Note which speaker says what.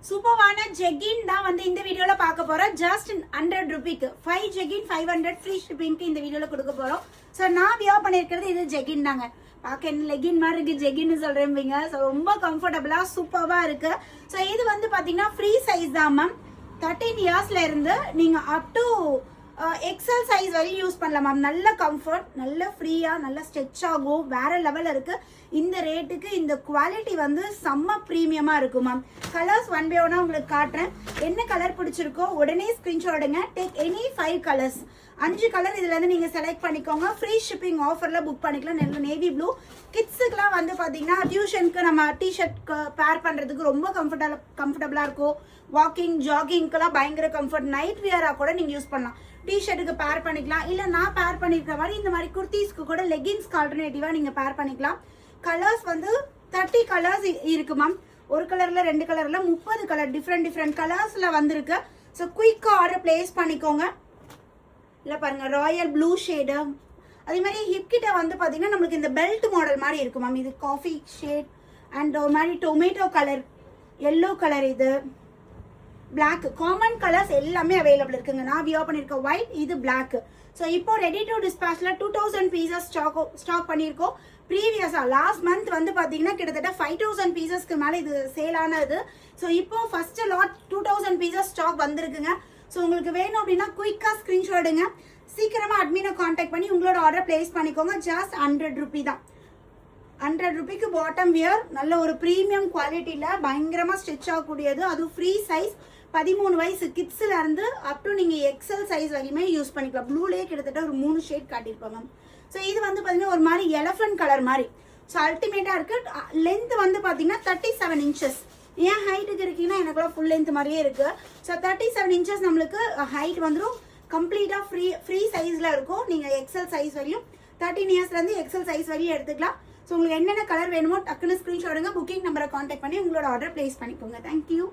Speaker 1: சூப்பரான ஜெகின் தான் வந்து இந்த வீடியோல பார்க்க போறோம். ஜஸ்ட் 100 ரூபிக்கு 5 ஜெகின் 500 ஃப்ரீ ஷிப்பிங்க்கு இந்த வீடியோல கொடுக்க போறோம். ஸோ நான் வியர் பண்ணிருக்கிறது இது ஜெகின் தாங்க. பார்க்க என்ன லெகின் மாதிரி இருக்கு, ஜெகின்னு சொல்றேன். ஸோ ரொம்ப கம்ஃபர்டபுளா சூப்பரா இருக்கு. ஸோ இது வந்து பாத்தீங்கன்னா ஃப்ரீ சைஸ் தான் மேம். 13 இயர்ஸ்ல இருந்து நீங்க அப் டு எக்ஸல் சைஸ் வரையும் யூஸ் பண்ணலாம் மேம். நல்ல கம்ஃபர்ட், நல்ல ஃப்ரீயா, நல்ல ஸ்ட்ரெச் ஆகும். வேற லெவல்ல இருக்கு. இந்த ரேட்டுக்கு இந்த குவாலிட்டி வந்து செம்ம ப்ரீமியமா இருக்கும் மேம். கலர்ஸ் ஒன் பை ஒன்னா உங்களுக்கு காட்டுறேன். என்ன கலர் பிடிச்சிருக்கோ உடனே ஸ்கிரீன்ஷாட் எடுங்க. டேக் எனி 5 கலர்ஸ், 5 கலர் இதுல இருந்து நீங்க செலக்ட் பண்ணிக்கோங்க. ஃப்ரீ ஷிப்பிங் ஆஃபர்ல புக் பண்ணிக்கலாம். நல்ல நேவி ப்ளூ. கிட்ஸுக்குலாம் வந்து பாத்தீங்கன்னா டியூஷனுக்கு நம்ம டிஷர்ட்க்கு பேர் பண்றதுக்கு ரொம்ப கம்ஃபர்டபுளா இருக்கும். வாக்கிங் ஜாகிங்க்குலாம் பயங்கர கம்ஃபர்ட். நைட் வியரா கூட நீங்க யூஸ் பண்ணலாம். டிஷர்ட்டுக்கு பேர் பண்ணிக்கலாம். இல்ல நான் பேர் பண்ணிருக்கிற மாதிரி இந்த மாதிரி குர்த்திஸ்க்கு கூட லெகின்ஸ்க்கு ஆல்டர்னேட்டிவா நீங்க பேர் பண்ணிக்கலாம். கலர்ஸ் வந்து 30 கலர்ஸ் இருக்கு மேம். ஒரு கலர்ல 2 கலர்ல 30 கலர் டிஃப்ரெண்ட் கலர்ஸ்ல வந்திருக்கு. ஸோ குயிக்கா ஆர்டர் பிளேஸ் பண்ணிக்கோங்க. இல்ல பாருங்க, ராயல் ப்ளூ ஷேடு. அதே மாதிரி ஹிப் கிட்ட வந்து பாத்தீங்கன்னா நம்மளுக்கு இந்த பெல்ட் மாடல் மாதிரி இருக்கு மேம். இது காஃபி ஷேட் அண்ட் ஒரு மாதிரி டொமேட்டோ கலர், எல்லோ கலர், இது பிளாக். காமன் கலர்ஸ் எல்லாமே அவைலபிள் இருக்குங்க. நான் வியர் பண்ணிருக்க ஒயிட், இது பிளாக். ஸோ இப்போ ரெடி டு டிஸ்பேச்ல 2000 பீசஸ் ஸ்டாக் பண்ணியிருக்கோம். ப்ரீவியஸா லாஸ்ட் மந்த் வந்து பாத்தீங்கன்னா கிட்டத்தட்ட 5000 பீசஸ்க்கு மேல இது சேல் ஆனது. ஸோ இப்போ ஃபர்ஸ்ட் லாட் 2000 பீசஸ் ஸ்டாக் வந்திருக்குங்க. ஸோ உங்களுக்கு வேணும் அப்படின்னா குயிக்கா ஸ்கிரீன்ஷாட் எடுங்க. சீக்கிரமா அட்மினை கான்டாக்ட் பண்ணி உங்களோட ஆர்டர் பிளேஸ் பண்ணிக்கோங்க. ஜஸ்ட் 100 ரூபி தான். 100 ரூபிக்கு பாட்டம் வியர், நல்ல ஒரு ப்ரீமியம் குவாலிட்டியில பயங்கரமா ஸ்டிச் ஆகக்கூடியது. அதுவும் ஃப்ரீ சைஸ். 13 வயசு கிட்ஸ்ல இருந்து அப் டு நீங்க எக்ஸல் சைஸ் வரையுமே யூஸ் பண்ணிக்கலாம். ப்ளூலேயே கிட்டத்தட்ட ஒரு 3 ஷேட் காட்டியிருப்போம் மேம். ஸோ இது வந்து பாத்தீங்கன்னா ஒரு மாதிரி எலஃபன்ட் கலர் மாதிரி. ஸோ அல்டிமேட்டா இருக்கு. லென்த் வந்து பாத்தீங்கன்னா 37 இன்ச்சஸ். ஏன் ஹைட்டுக்கு இருக்கீங்கன்னா எனக்குள்ள ஃபுல் லென்த் மாதிரியே இருக்கு. ஸோ 37 இன்ச்சஸ் நம்மளுக்கு ஹைட் வந்துடும். கம்ப்ளீட்டா ஃப்ரீ சைஸ்ல இருக்கும். நீங்க எக்ஸல் சைஸ் வரையும் 13 இயர்ஸ்ல இருந்து எக்ஸல் சைஸ் வரையும் எடுத்துக்கலாம். ஸோ உங்களுக்கு என்னென்ன கலர் வேணுமோ டக்குன்னு ஸ்கிரீன்ஷாட் எடுங்க. புக்கிங் நம்பரை கான்டாக்ட் பண்ணி உங்களோட ஆர்டர் பிளேஸ் பண்ணிக்கோங்க. தேங்க்யூ.